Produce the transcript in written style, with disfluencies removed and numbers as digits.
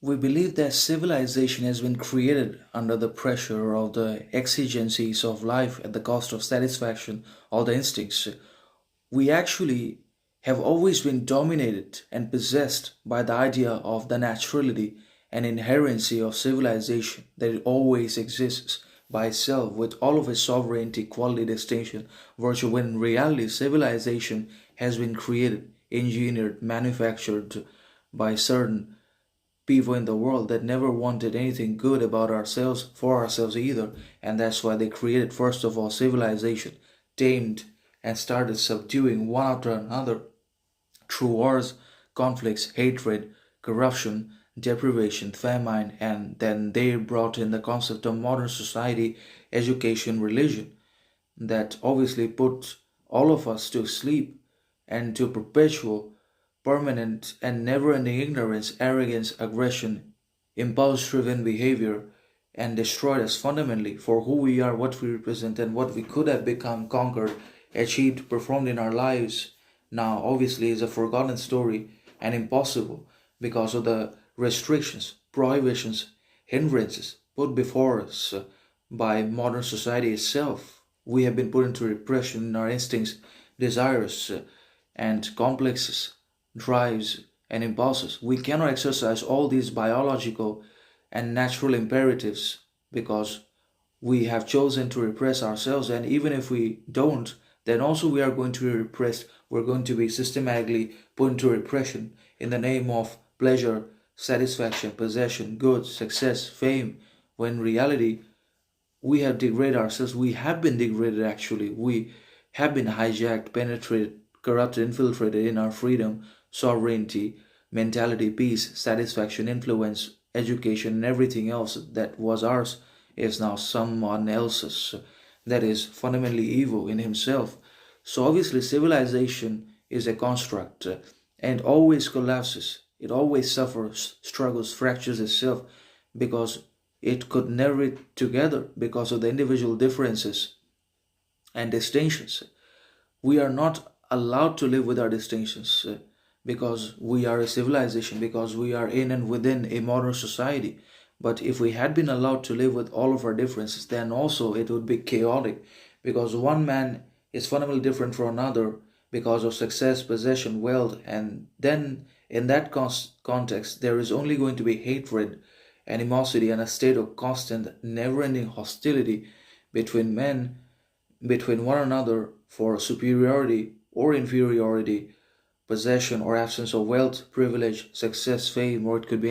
We believe that civilization has been created under the pressure of the exigencies of life at the cost of satisfaction or the instincts. We actually have always been dominated and possessed by the idea of the naturality and inherency of civilization, that it always exists by itself with all of its sovereignty, quality, distinction, virtue, when in reality civilization has been created, engineered, manufactured by certain people in the world that never wanted anything good about ourselves for ourselves either, and that's why they created first of all civilization, tamed and started subduing one after another through wars, conflicts, hatred, corruption, deprivation, famine, and then they brought in the concept of modern society, education, religion, that obviously put all of us to sleep and to perpetual, permanent, and never ending ignorance, arrogance, aggression, impulse driven behavior, and destroyed us fundamentally for who we are, what we represent, and what we could have become, conquered, achieved, performed in our lives. Now, obviously, is a forgotten story and impossible because of the restrictions, prohibitions, hindrances put before us by modern society itself. We have been put into repression in our instincts, desires, and complexes, drives, and impulses. We cannot exercise all these biological and natural imperatives because we have chosen to repress ourselves, and even if we don't, then also we are going to be repressed. We're going to be systematically put into repression in the name of pleasure, satisfaction, possession, goods, success, fame, when in reality we have degraded ourselves. We have been degraded actually. We have been hijacked, penetrated, corrupted, infiltrated in our freedom, sovereignty, mentality, peace, satisfaction, influence, education, and everything else that was ours is now someone else's. That is fundamentally evil in himself. So obviously, civilization is a construct and always collapses. It always suffers, struggles, fractures itself because it could never it together because of the individual differences and distinctions. We are not allowed to live with our distinctions because we are a civilization, because we are in and within a modern society. But if we had been allowed to live with all of our differences, then also it would be chaotic because one man is fundamentally different from another because of success, possession, wealth, and then in that context, there is only going to be hatred, animosity, and a state of constant, never ending hostility between men, between one another for superiority or inferiority, possession or absence of wealth, privilege, success, fame, or it could be